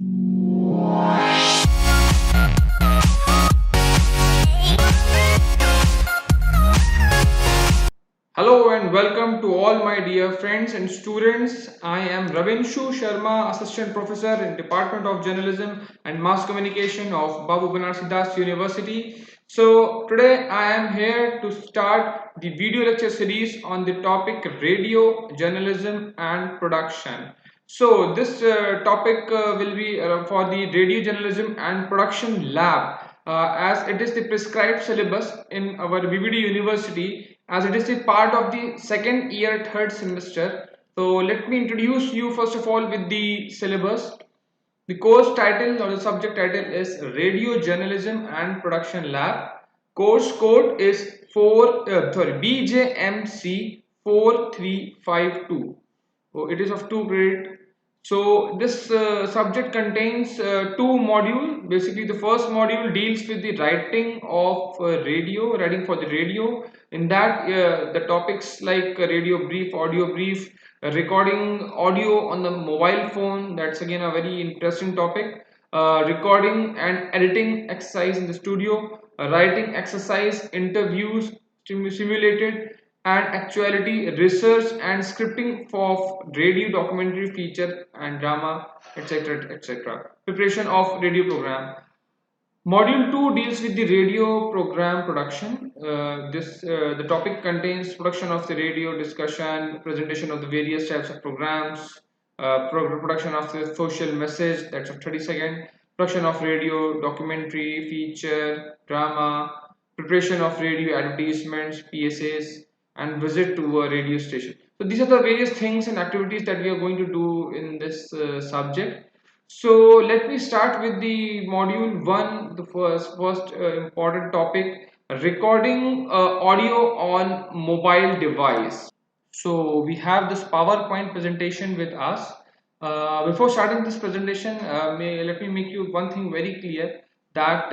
Hello and welcome to all my dear friends and students. I am Ravinshu Sharma, Assistant Professor in Department of Journalism and Mass Communication of Babu Banarsi Das University. So today I am here to start the video lecture series on the topic radio, journalism and production. So this topic will be for the radio journalism and production lab, as it is the prescribed syllabus in our BBD University, as it is the part of the second year third semester. So let me introduce you first of all with the syllabus. The course title or the subject title is Radio Journalism and Production Lab. Course code is BJMC 4352. So it is of 2 credit. So this subject contains two modules. Basically, the first module deals with the writing of writing for the radio. In that, the topics like radio brief, audio brief, recording audio on the mobile phone. That's again a very interesting topic. Recording and editing exercise in the studio, writing exercise, interviews, simulated and actuality, research and scripting for radio documentary feature and drama, etc. etc. Preparation of radio program. Module 2 deals with the radio program production. The topic contains production of the radio, discussion, presentation of the various types of programs, production of the social message, that's of 30 second, production of radio, documentary, feature, drama, preparation of radio advertisements, PSAs, and visit to a radio station. So these are the various things and activities that we are going to do in this subject. So let me start with the module one, the first important topic, recording audio on mobile device. So we have this PowerPoint presentation with us. Before starting this presentation, let me make you one thing very clear, that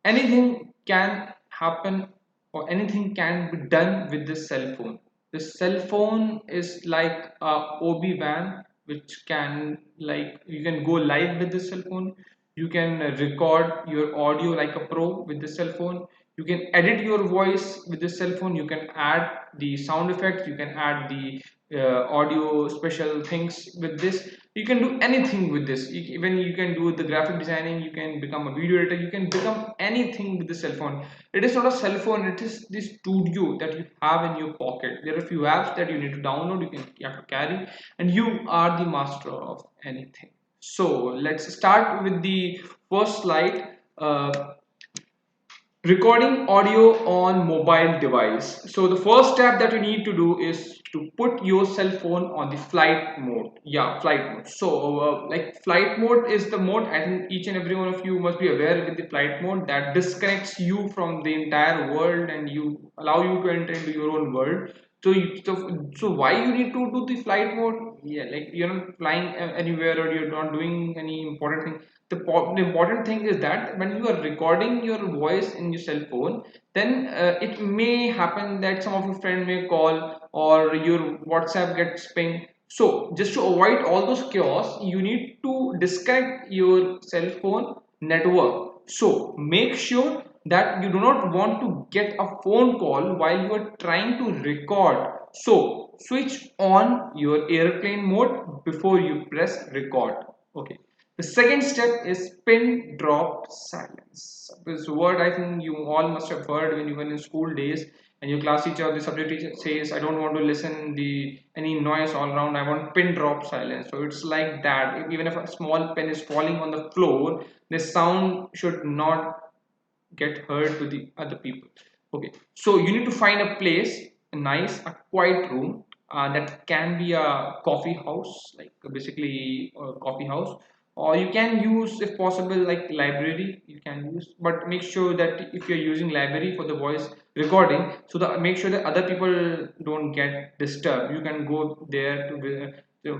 anything can happen or anything can be done with this cell phone. This cell phone is like a OB van, which can, like, you can go live with this cell phone. You can record your audio like a pro with this cell phone. You can edit your voice with this cell phone. You can add the sound effects. You can add the audio special things with this. You can do anything with this. Even you can do the graphic designing. You can become a video editor. You can become anything with the cell phone. It is not a cell phone, it is the studio that you have in your pocket. There are a few apps that you need to download, you have to carry, and you are the master of anything. So let's start with the first slide. Recording audio on mobile device. So the first step that you need to do is to put your cell phone on the flight mode. Yeah, flight mode. So like, flight mode is the mode, I think each and every one of you must be aware with the flight mode, that disconnects you from the entire world and you allow you to enter into your own world. So why you need to do the flight mode? Yeah, like, you're not flying anywhere or you're not doing any important thing. The important thing is that when you are recording your voice in your cell phone, then it may happen that some of your friend may call or your WhatsApp gets pinged. So just to avoid all those chaos, you need to disconnect your cell phone network. So make sure that you do not want to get a phone call while you are trying to record. So switch on your airplane mode before you press record. Okay. The second step is pin drop silence. This word I think you all must have heard when you were in school days, and your class teacher or the subject teacher says, I don't want to listen the any noise all around, I want pin drop silence. So it's like that. Even if a small pin is falling on the floor, the sound should not get heard to the other people. Okay, so you need to find a place, a nice, a quiet room, that can be a coffee house, like basically a coffee house, or you can use, if possible, like library you can use, but make sure that if you're using library for the voice recording, so that make sure that other people don't get disturbed. You can go there to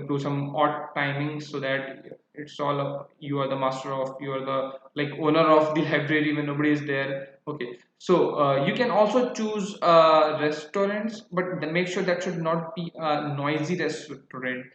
do some odd timings, so that it's all up, you are the master of, you are the, like, owner of the library when nobody is there. Okay, so you can also choose restaurants, but then make sure that should not be a noisy restaurant.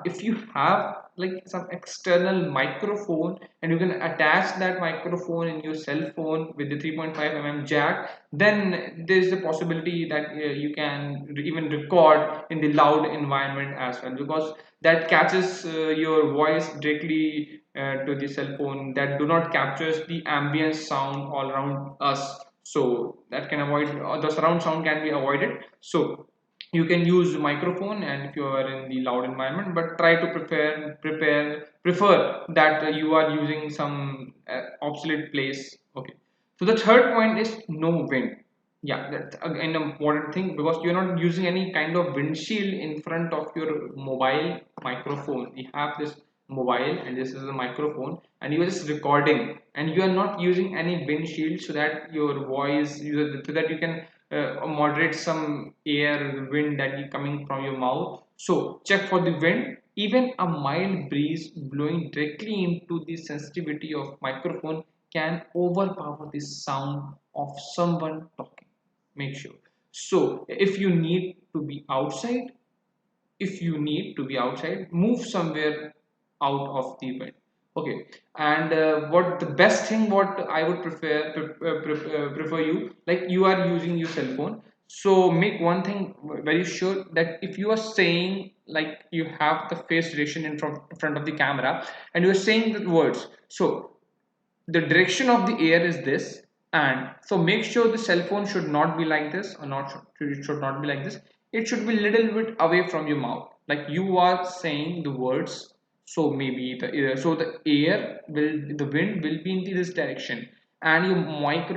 if you have like some external microphone and you can attach that microphone in your cell phone with the 3.5 mm jack, then there's the possibility that you can even record in the loud environment as well, because that catches your voice directly to the cell phone, that do not captures the ambient sound all around us, so that can avoid the surround sound can be avoided. So you can use microphone and if you are in the loud environment, but try to prefer that you are using some obsolete place. Okay, so the third point is no wind. Yeah, that's again an important thing, because you're not using any kind of windshield in front of your mobile microphone. We have this mobile and this is a microphone, and you are just recording and you are not using any windshield, so that your voice so that you can moderate some air wind that is coming from your mouth. So check for the wind. Even a mild breeze blowing directly into the sensitivity of microphone can overpower the sound of someone talking. Make sure. So if you need to be outside, move somewhere out of the wind. Okay, and what the best thing what I would prefer you, like you are using your cell phone, so make one thing very sure, that if you are saying, like you have the face direction in front of the camera and you are saying the words, so the direction of the air is this, and so make sure the cell phone should not be like this, or not it should not be like this, it should be little bit away from your mouth, like you are saying the words. So maybe the air will the wind will be in this direction, and your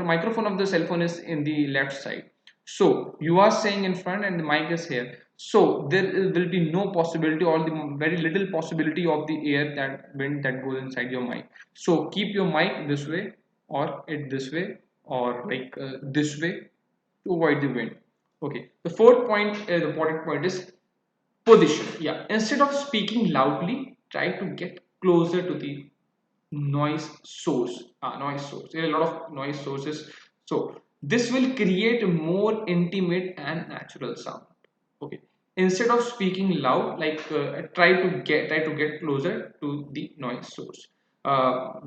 microphone of the cell phone is in the left side, so you are saying in front and the mic is here, so will be no possibility, or the very little possibility of the air that wind that goes inside your mic. So keep your mic this way, or it this way, or like this way, to avoid the wind. Okay, the fourth point, the important point is position. Yeah, instead of speaking loudly, try to get closer to the noise source. There are a lot of noise sources, so this will create a more intimate and natural sound. Okay, instead of speaking loud, like try to get closer to the noise source.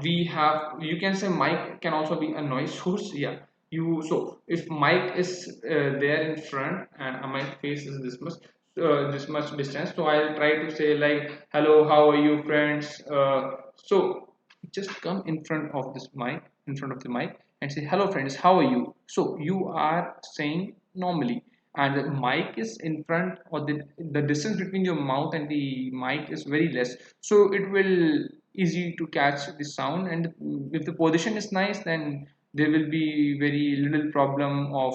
We have, you can say mic can also be a noise source. Yeah, you, so if mic is there in front and my face is this much distance, so I'll try to say like, hello, how are you friends, so just come in front of this mic, in front of the mic, and say, hello friends, how are you. So you are saying normally, and the mic is in front, or the distance between your mouth and the mic is very less, so it will easy to catch the sound, and if the position is nice, then there will be very little problem of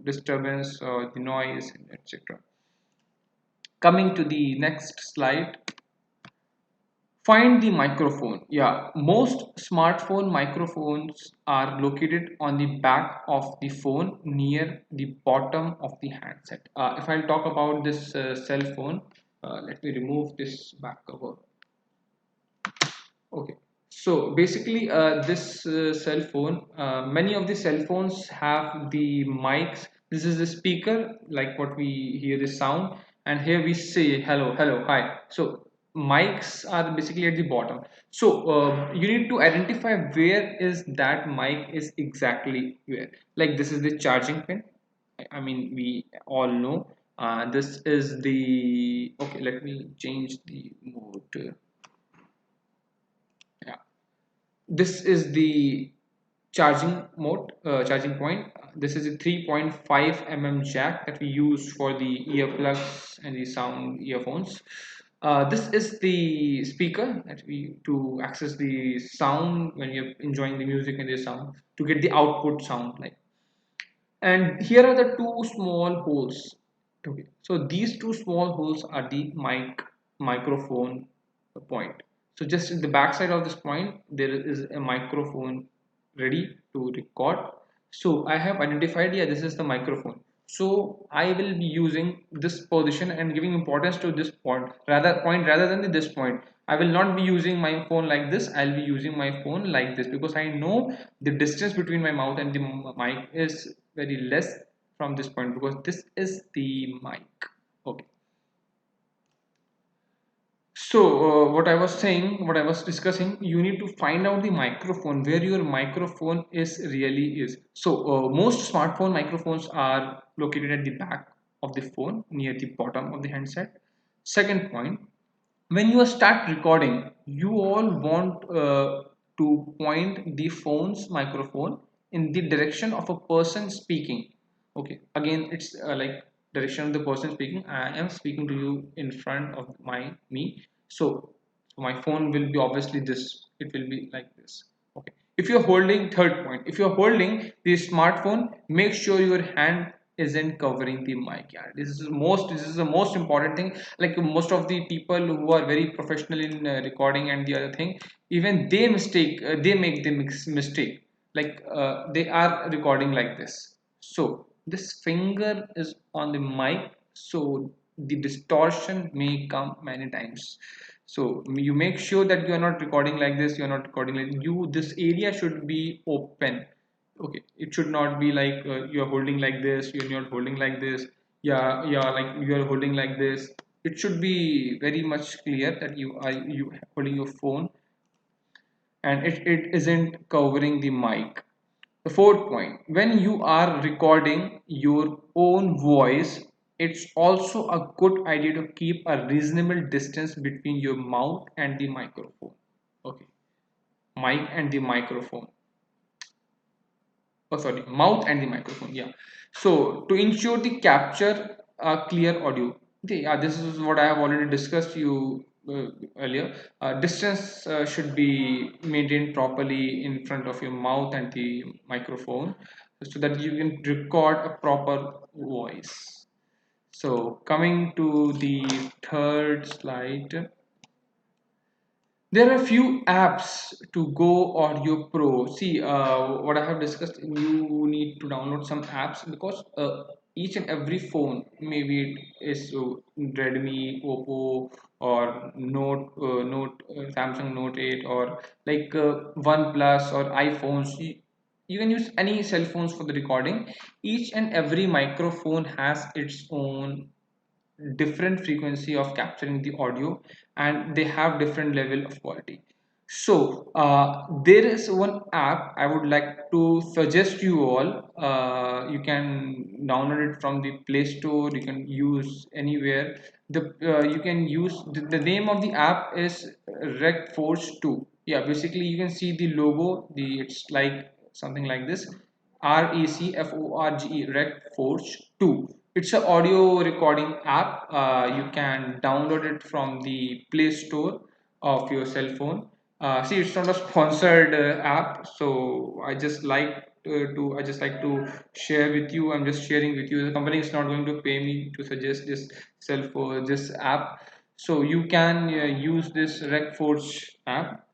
disturbance or the noise, etc. Coming to the next slide, find the microphone. Yeah, most smartphone microphones are located on the back of the phone near the bottom of the handset. If I'll talk about this cell phone, let me remove this back cover. Okay, so basically, this cell phone, many of the cell phones have the mics. This is the speaker, like what we hear the sound, and here we say hello, hello, hi. So mics are basically at the bottom. So you need to identify where is that mic is exactly where. Like this is the charging pin. I mean, we all know. This is the, okay. Let me change the mode. Yeah, this is the charging point. This is a 3.5 mm jack that we use for the earplugs and the sound earphones. This is the speaker that we to access the sound when you're enjoying the music and the sound, to get the output sound, like. And here are the two small holes. Okay, so these two small holes are the microphone point. So just in the back side of this point, there is a microphone ready to record. So I have identified, yeah, this is the microphone. So I will be using this position and giving importance to this rather than this point. I will not be using my phone like this. I'll be using my phone like this, because I know the distance between my mouth and the mic is very less from this point, because this is the mic. Okay. So what I was saying, what I was discussing, you need to find out the microphone, where your microphone is really is. So most smartphone microphones are located at the back of the phone, near the bottom of the handset. Second point, when you start recording, you all want to point the phone's microphone in the direction of a person speaking. Okay, again, it's like direction of the person speaking. I am speaking to you in front of me, so my phone will be obviously this, it will be like this. Okay, if you're holding, third point, if you're holding the smartphone, make sure your hand isn't covering the mic. Yeah, this is the most important thing. Like most of the people who are very professional in recording and the other thing, even they make the mistake, like they are recording like this, so this finger is on the mic, so the distortion may come many times. So you make sure that you are not recording like this, you are not recording like you, this area should be open. Okay, it should not be like you're holding like this, you're not holding like this. Yeah, like you're holding like this. It should be very much clear that you holding your phone, and it isn't covering the mic. The fourth point, when you are recording your own voice, it's also a good idea to keep a reasonable distance between your mouth and the microphone. Okay, mic and the microphone. Oh, sorry, mouth and the microphone. Yeah. So to ensure the capture clear audio. Okay, yeah, this is what I have already discussed you earlier. Distance should be maintained properly in front of your mouth and the microphone, so that you can record a proper voice. So coming to the third slide, there are a few apps to go Audio Pro. See, what I have discussed, you need to download some apps, because each and every phone, maybe it is Redmi, Oppo, or Samsung Note 8, or like OnePlus or iPhones. You can use any cell phones for the recording. Each and every microphone has its own different frequency of capturing the audio, and they have different level of quality. So there is one app I would like to suggest you all. You can download it from the Play Store, you can use anywhere. You can use the name of the app is RecForge 2. Yeah, basically you can see the logo, the it's like something like this, RecForge, RecForge 2. It's an audio recording app. You can download it from the Play Store of your cell phone. See, it's not a sponsored app, so I just like to share with you. I'm just sharing with you. The company is not going to pay me to suggest this this app. So you can use this RecForge app.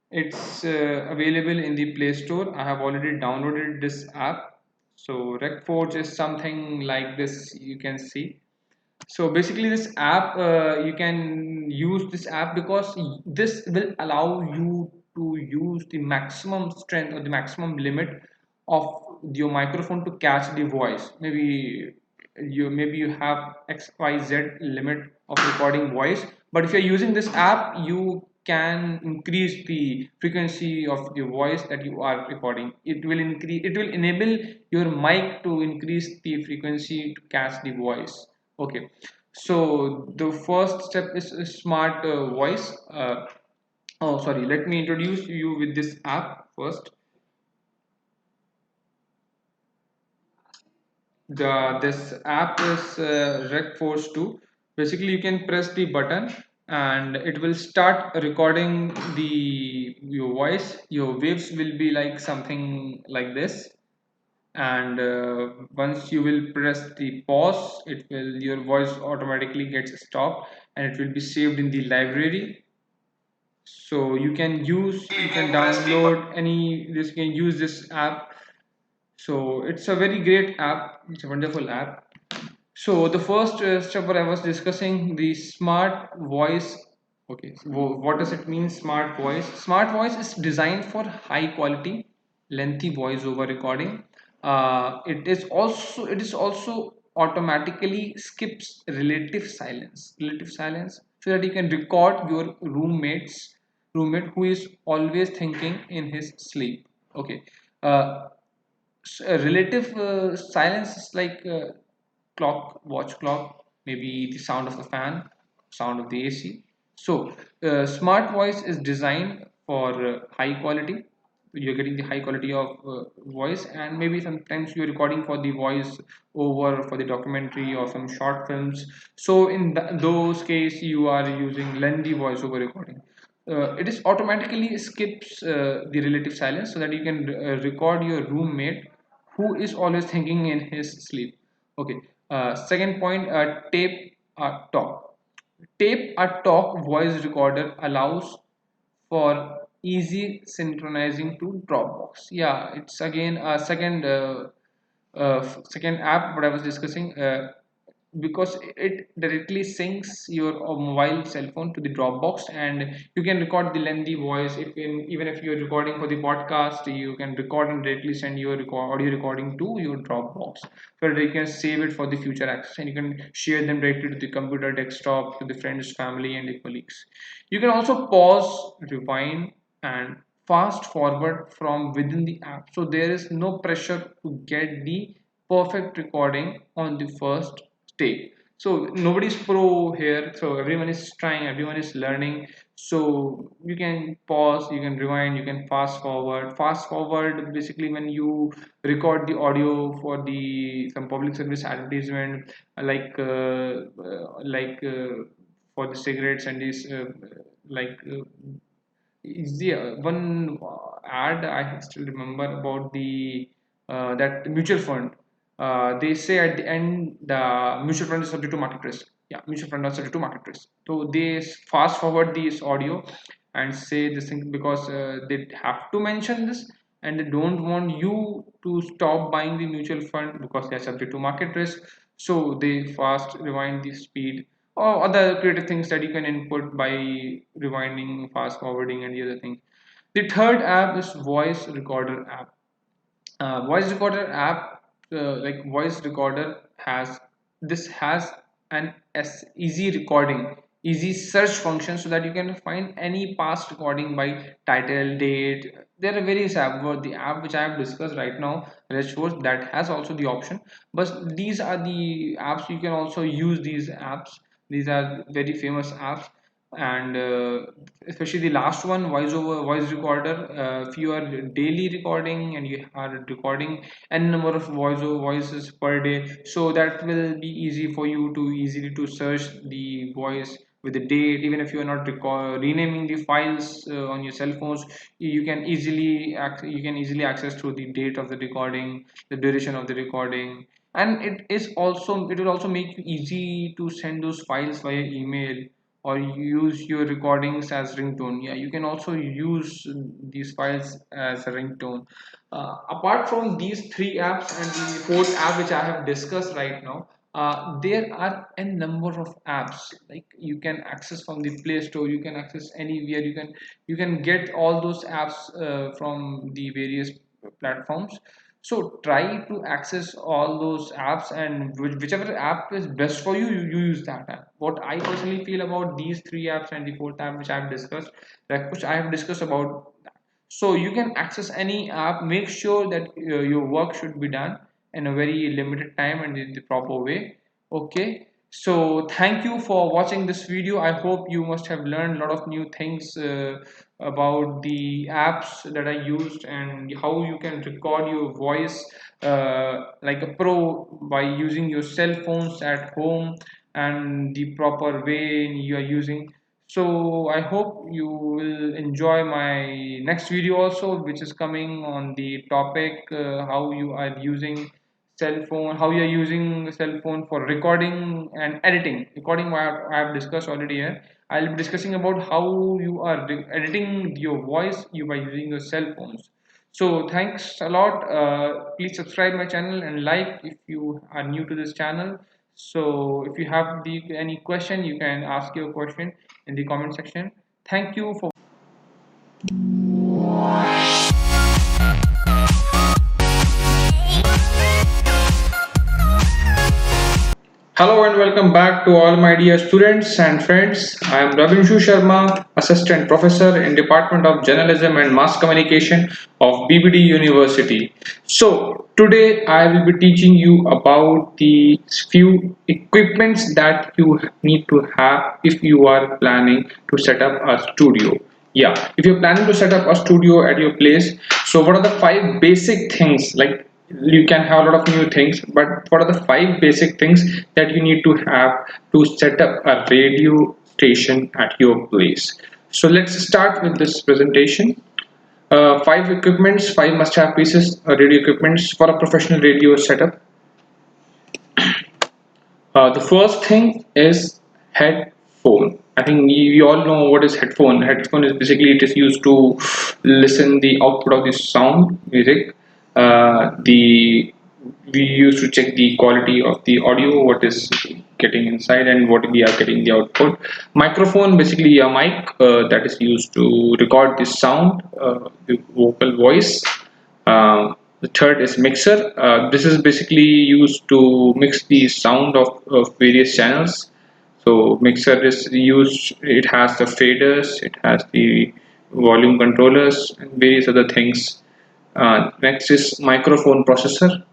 It's available in the Play Store. I have already downloaded this app. So RecForge is something like this, you can see. So basically this app, you can use this app because this will allow you to use the maximum strength or the maximum limit of your microphone to catch the voice. Maybe you have XYZ limit of recording voice, but if you're using this app, you can increase the frequency of the voice that you are recording. It will enable your mic to increase the frequency to catch the voice. Okay, so the first step is a smart voice. Oh, sorry, let me introduce you with this app first. This app is RecForce 2. Basically, you can press the button and it will start recording your voice. Your waves will be like something like this, and once you will press the pause, it will your voice automatically gets stopped and it will be saved in the library. So you can download any this, you can use this app. So it's a very great app, it's a wonderful app. So the first step what I was discussing, the smart voice. Okay, so what does it mean, smart voice? Smart voice is designed for high quality, lengthy voice over recording. It is also automatically skips relative silence. Relative silence. so that you can record your roommate who is always thinking in his sleep. Okay. uh, Relative silence is like watch clock, maybe the sound of the fan, sound of the AC. So, smart voice is designed for high quality. You're getting the high quality of voice, and maybe sometimes you're recording for the voice over for the documentary or some short films. So, in those case, you are using lengthy voice over recording. It is automatically skips the relative silence so that you can record your roommate who is always thinking in his sleep. Okay. Second point, tape talk. Tape a talk voice recorder allows for easy synchronizing to Dropbox. Yeah, it's again a second app what I was discussing, because it directly syncs your mobile cell phone to the Dropbox, and you can record the lengthy voice. Even if you're recording for the podcast, you can record and directly send your audio recording to your Dropbox, so that you can save it for the future access, and you can share them directly to the computer, desktop, to the friends, family, and the colleagues. You can also pause, rewind, and fast forward from within the app, so there is no pressure to get the perfect recording on the first take. So nobody's pro here, so everyone is trying, everyone is learning. So you can pause, you can rewind, you can fast forward basically when you record the audio for the some public service advertisement, for the cigarettes and these like is the one ad I still remember about the that mutual fund. They say at the end the mutual fund is subject to market risk. Yeah, mutual fund are subject to market risk. So they fast forward this audio and say this thing because they have to mention this, and they don't want you to stop buying the mutual fund because they are subject to market risk. So they fast rewind the speed or other creative things that you can input by rewinding, fast forwarding, and the other thing. The third app is voice recorder app. Voice recorder app, like voice recorder has an easy recording, easy search function, so that you can find any past recording by title, date. There are various apps. The app which I have discussed right now, Resource, that has also the option. But these are the apps you can also use. These apps, these are very famous apps, and especially the last one, voice recorder. If you are daily recording and you are recording n number of voices per day, so that will be easy for you to easily to search the voice with the date. Even if you are not renaming the files on your cell phones, you can easily access through the date of the recording, the duration of the recording. And it will also make you easy to send those files via email, or use your recordings as ringtone. Yeah, you can also use these files as a ringtone. Apart from these three apps and the fourth app which I have discussed right now, there are a number of apps like you can access from the Play Store. You can access anywhere. You can get all those apps from the various platforms. So try to access all those apps, and whichever app is best for you, you use that app. What I personally feel about these three apps and the fourth app which I have discussed, which I have discussed about. So you can access any app. Make sure that your work should be done in a very limited time and in the proper way. Okay. So thank you for watching this video. I hope you must have learned a lot of new things about the apps that I used and how you can record your voice like a pro by using your cell phones at home and the proper way you are using. So I hope you will enjoy my next video also, which is coming on the topic how you are using cell phone, how you are using cell phone for recording and editing. Recording I have discussed already here. I'll be discussing about how you are editing your voice you by using your cell phones. So thanks a lot. Please subscribe my channel and like if you are new to this channel. So if you have any question, you can ask your question in the comment section. Thank you for Hello and welcome back to all my dear students and friends. I am Ravinshu Sharma, Assistant Professor in Department of Journalism and Mass Communication of BBD University. So today I will be teaching you about the few equipments that you need to have if you are planning to set up a studio. Yeah, if you're planning to set up a studio at your place, so what are the five basic things? Like, you can have a lot of new things, but what are the five basic things that you need to have to set up a radio station at your place? So let's start with this presentation. Five equipments, five must-have pieces, radio equipments for a professional radio setup. The first thing is headphone. I think you all know what is headphone. Headphone is basically, it is used to listen the output of the sound music. The We used to check the quality of the audio, what is getting inside and what we are getting the output. Microphone, basically a mic that is used to record the sound, the vocal voice. The third is mixer. This is basically used to mix the sound of various channels. So mixer is used, it has the faders, it has the volume controllers and various other things. Next is microphone processor.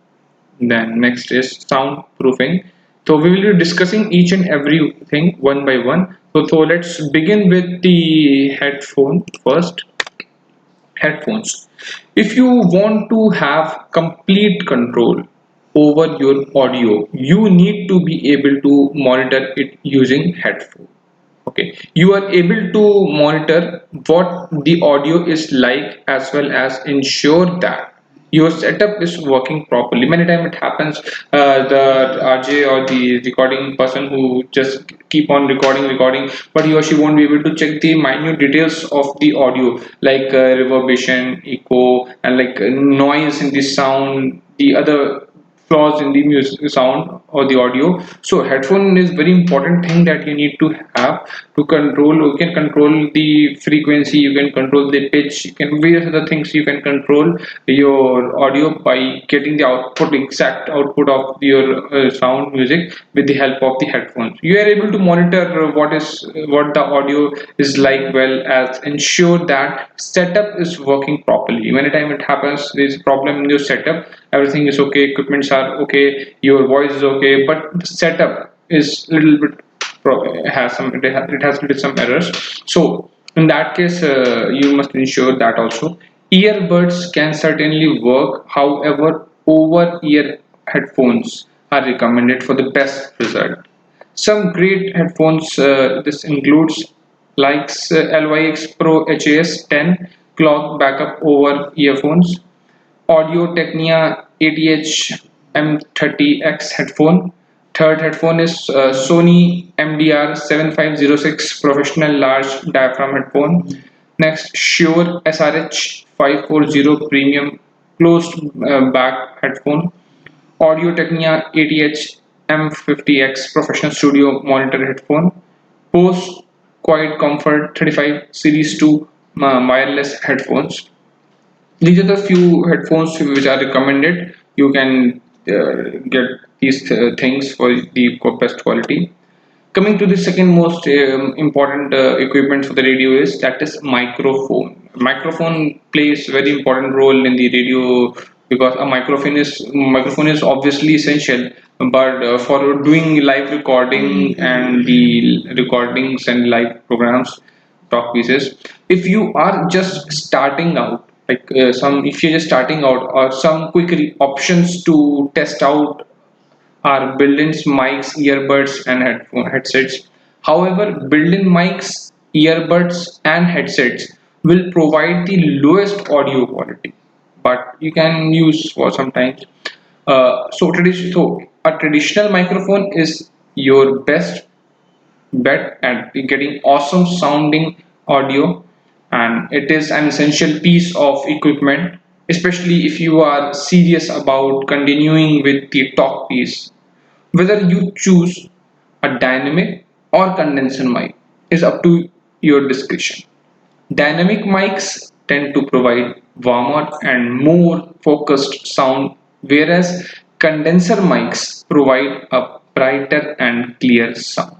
Then next is soundproofing. So we will be discussing each and everything one by one. So let's begin with the headphone first. Headphones. If you want to have complete control over your audio, you need to be able to monitor it using headphone. Okay, you are able to monitor what the audio is like, as well as ensure that your setup is working properly. Many times it happens, the RJ or the recording person who just keep on recording, but he or she won't be able to check the minute details of the audio, like reverberation, echo, and like noise in the sound, the other flaws in the music sound or the audio. So headphone is very important thing that you need to have to control. You can control the frequency, you can control the pitch, you can various other things. You can control your audio by getting the output, exact output of your sound music with the help of the headphones. You are able to monitor what the audio is like, well as ensure that setup is working properly. Many time it happens, there is a problem in your setup, everything is okay, equipments are okay, your voice is okay, but the setup is little bit it has little some errors. So in that case, you must ensure that also. Earbuds can certainly work, however over ear headphones are recommended for the best result. Some great headphones, this includes likes LYX Pro HAS 10 clock backup over earphones, Audio Technica ATH M30X headphone. Third headphone is Sony MDR 7506 professional large diaphragm headphone. Next, Shure SRH 540 premium closed back headphone. Audio Technica ATH M50X professional studio monitor headphone. Bose Quiet Comfort 35 Series 2 wireless headphones. These are the few headphones which are recommended. You can get these things for the best quality. Coming to the second most important equipment for the radio is that is microphone. Microphone plays very important role in the radio because a microphone is obviously essential. But for doing live recording and the recordings and live programs, talk pieces, if you are just starting out, like some if you're just starting out, or some quick options to test out are built-in mics, earbuds, and headsets. However, built-in mics, earbuds, and headsets will provide the lowest audio quality, but you can use for sometimes. So a traditional microphone is your best bet at getting awesome sounding audio, and it is an essential piece of equipment, especially if you are serious about continuing with the talk piece. Whether you choose a dynamic or condenser mic is up to your discretion. Dynamic mics tend to provide warmer and more focused sound, whereas condenser mics provide a brighter and clear sound.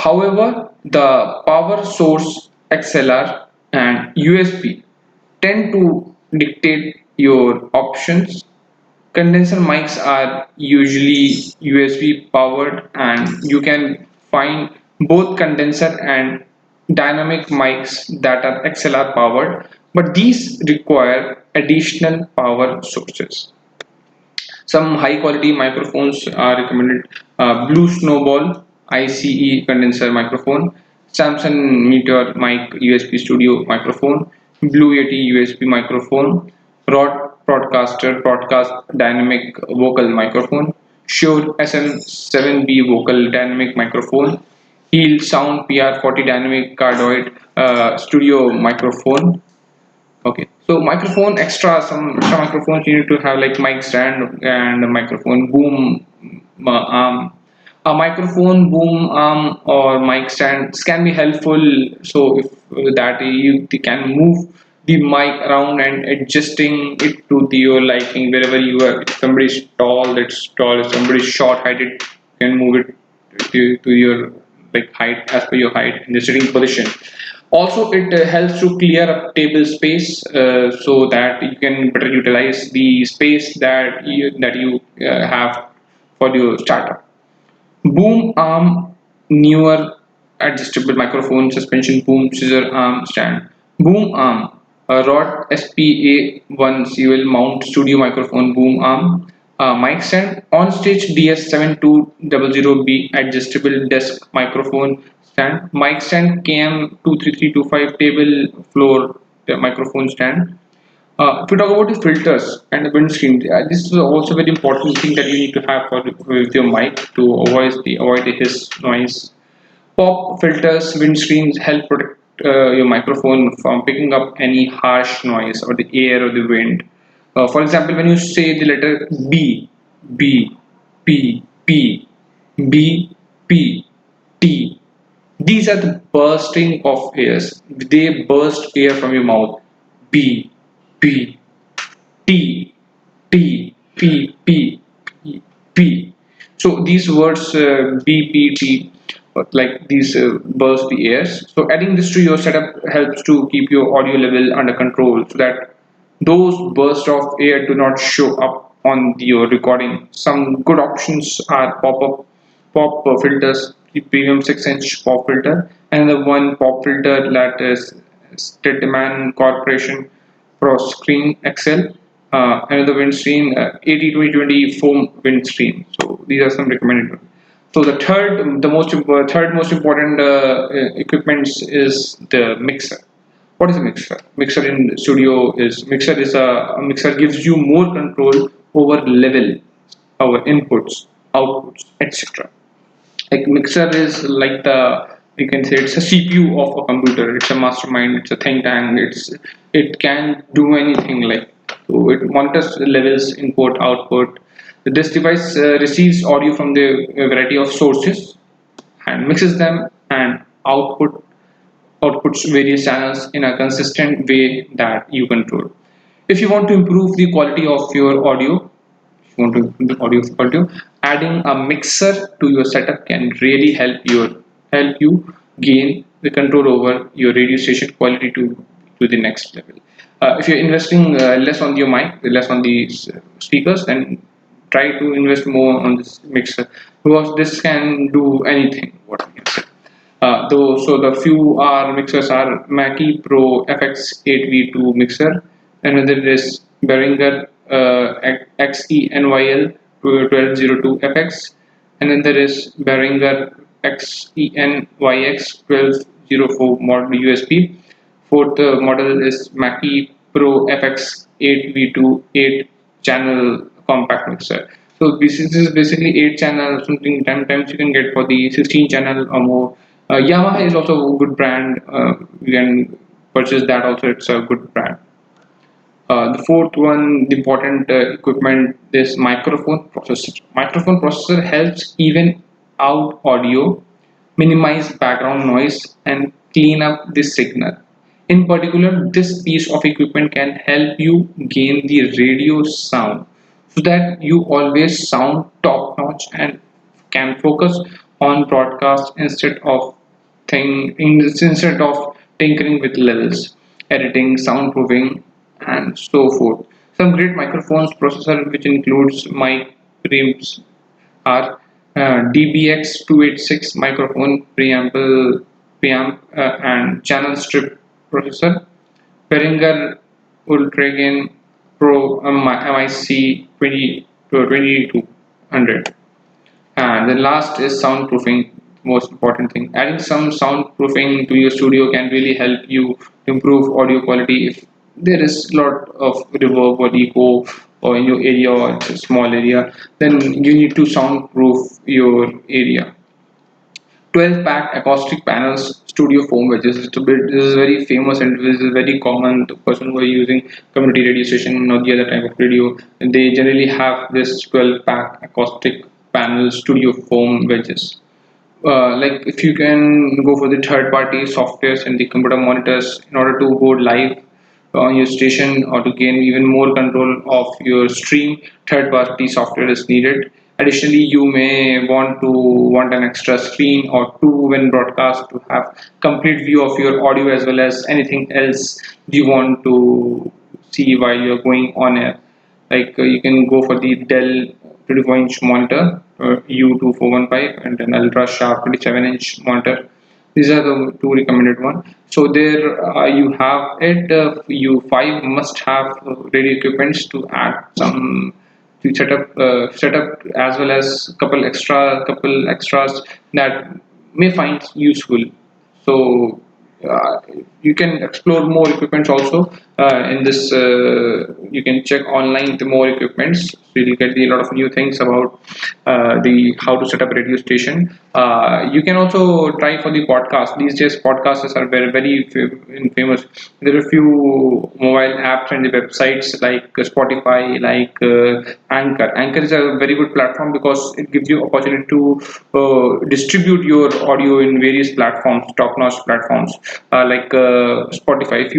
However, the power source XLR and USB tend to dictate your options. Condenser mics are usually USB powered, and you can find both condenser and dynamic mics that are XLR powered, but these require additional power sources. Some high quality microphones are recommended: Blue Snowball ICE condenser microphone, Samsung Meteor Mic USB Studio microphone, Blue Yeti USB microphone, Rode Broadcaster Broadcast Dynamic Vocal microphone, Shure SM7B Vocal Dynamic microphone, Heel Sound PR40 Dynamic Cardioid Studio microphone. Okay, so microphone extra, some extra microphones you need to have, like mic stand and a microphone boom arm. A microphone boom arm or mic stands can be helpful. So if that you can move the mic around and adjusting it to your liking wherever you are. If somebody is tall, that's tall. If somebody is short heighted, you can move it to your like height as per your height in the sitting position. Also, it helps to clear up table space so that you can better utilize the space that you have for your startup. Boom arm, newer adjustable microphone suspension boom scissor arm stand. Boom arm, a Rode SPA1 CL mount studio microphone boom arm. Mic stand, Onstage DS7200B adjustable desk microphone stand. Mic stand KM23325 table floor microphone stand. If you talk about the filters and the windscreen, this is also very important thing that you need to have for with your mic to avoid the hiss noise. Pop filters, windscreens help protect your microphone from picking up any harsh noise or the air or the wind. For example, when you say the letter B, B, P, P, B, P, T, these are the bursting of airs. They burst air from your mouth. B, P, T, T, P, P, P, P. So these words B, P, T, like these burst the airs. So adding this to your setup helps to keep your audio level under control so that those bursts of air do not show up on your recording. Some good options are pop filters, the premium 6-inch pop filter, and the one pop filter that is Stedman Corporation Pro Screen XL, another windscreen 80-20-20 foam windscreen. So these are some recommended ones. So third most important equipment is the mixer. What is a mixer? Mixer in studio is a mixer gives you more control over level, our inputs, outputs, etc. Like mixer is like the, you can say it's a CPU of a computer. It's a mastermind, it's a think tank. It can do anything, like, so it monitors the levels, input, output. This device receives audio from the variety of sources and mixes them and outputs various channels in a consistent way that you control. If you want to improve the quality of your audio, if you want to improve the audio quality, adding a mixer to your setup can really help you gain the control over your radio station quality to the next level. If you're investing less on your mic, less on the speakers, then try to invest more on this mixer, because this can do anything. What I can say. So the few are mixers are Mackie Pro FX8V2 mixer, another is Behringer XENYL 1202 FX, and then there is Behringer XENYX 1204 model USB. Fourth model is Mackie Pro FX8V2 8 channel compact mixer. So this is basically 8 channel, something sometimes you can get for the 16 channel or more. Yamaha is also a good brand. You can purchase that also. It's a good brand. The fourth one, the important equipment is microphone processor. Microphone processor helps even out audio, minimize background noise, and clean up the signal. In particular, this piece of equipment can help you gain the radio sound so that you always sound top notch and can focus on broadcast instead of tinkering with levels, editing, soundproofing, and so forth. Some great microphones processor which includes mic preamps are DBX286 microphone preamp and channel strip processor, Behringer Ultragain Pro MIC 20 to 2200. And the last is soundproofing, most important thing. Adding some soundproofing to your studio can really help you improve audio quality if there is a lot of reverb or echo or in your area or it's a small area, then you need to soundproof your area. 12 pack acoustic panels, studio foam wedges. This is very famous and this is very common. The person who are using community radio station or the other type of radio, they generally have this 12 pack acoustic panel studio foam wedges. Like if you can go for the third party softwares and the computer monitors in order to go live on your station or to gain even more control of your stream, third party software is needed. Additionally, you may want an extra screen or two when broadcast to have complete view of your audio as well as anything else you want to see while you're going on air. Like you can go for the Dell 24-inch monitor, U2415, and an ultra sharp 27-inch monitor. These are the two recommended ones. So there you have it. You five must have radio equipments to add some to setup as well as couple extras that may find useful. So you can explore more equipments also in this you can check online the more equipments, so you'll get a lot of new things about the how to set up a radio station. You can also try for the podcast. These days podcasts are very famous. There are a few mobile apps and the websites like Spotify, like Anchor is a very good platform because it gives you opportunity to distribute your audio in various platforms, top-notch platforms like Spotify. If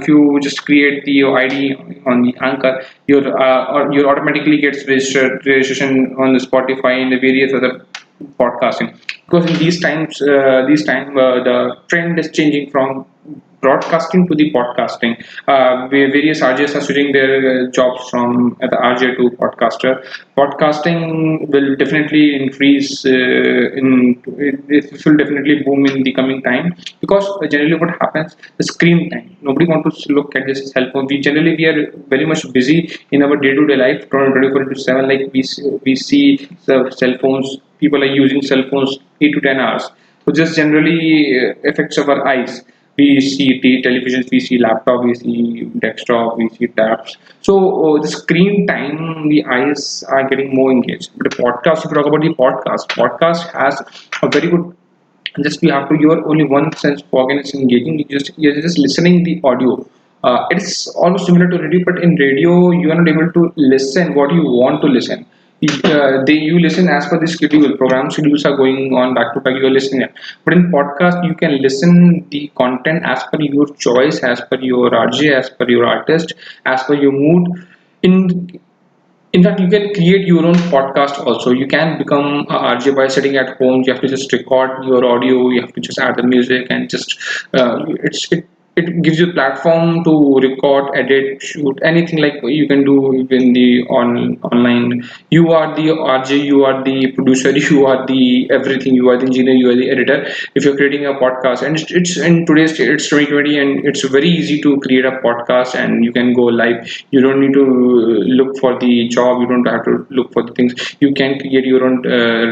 you just create the ID on the Anchor, your automatically gets registration on the Spotify and the various other podcasting. Because in these time the trend is changing from broadcasting to the podcasting. Where various RJs are switching their jobs from the RJ to podcaster. Podcasting will definitely increase it will definitely boom in the coming time because generally what happens, the screen time. Nobody wants to look at this cell phone. We are very much busy in our day-to-day life, 24 into 7. Like we see the cell phones. People are using cell phones 8 to 10 hours. So this generally affects our eyes. We see televisions, we see laptop, we see desktop, we see tabs. So the screen time, the eyes are getting more engaged. But the podcast, if you talk about the podcast has a very good. Just you have to your only one sense organ is engaging. You're just listening the audio. It's almost similar to radio, but in radio you are not able to listen what you want to listen. You listen as per the schedule. Program schedules are going on back to back. You are listening it. But in podcast, you can listen the content as per your choice, as per your RJ, as per your artist, as per your mood. In in fact, you can create your own podcast also. You can become a RJ by sitting at home. You have to just record your audio. You have to just add the music and just it gives you a platform to record, edit, shoot anything like you can do in the online. You are the RJ, you are the producer, you are the everything. You are the engineer, you are the editor. If you're creating a podcast, and it's in today's it's 2020, and it's very easy to create a podcast, and you can go live. You don't need to look for the job. You don't have to look for the things. You can create your own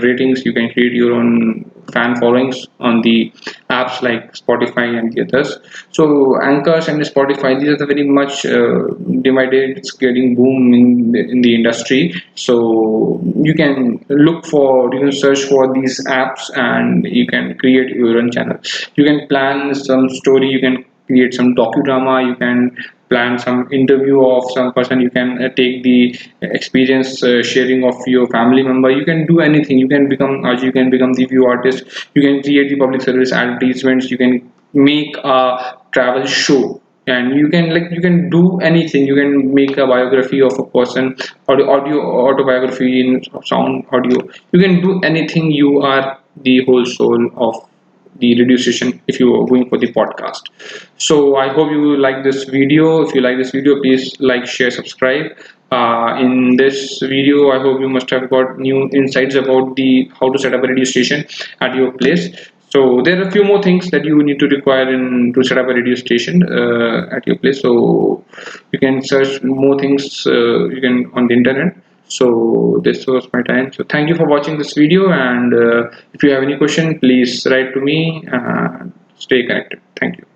ratings. You can create your own fan followings on the apps like Spotify and the others. So anchors and Spotify, these are the very much divided. It's getting boom in the industry. So you can you can search for these apps and you can create your own channel. You can plan some story. You can create some docudrama. You can plan some interview of some person. You can take the experience sharing of your family member. You can do anything. You can become you can become the view artist. You can create the public service advertisements. You can make a travel show. and you can, like, you can do anything. You can make a biography of a person, audio autobiography in sound audio. You can do anything. You are the whole soul of the radio station if you are going for the podcast. So I hope you like this video. If you like this video, please like, share, subscribe. In this video, I hope you must have got new insights about the how to set up a radio station at your place. So there are a few more things that you need to require in to set up a radio station at your place. So you can search more things you can on the internet. So this was my time. So thank you for watching this video, and if you have any question, please write to me. Stay connected. Thank you.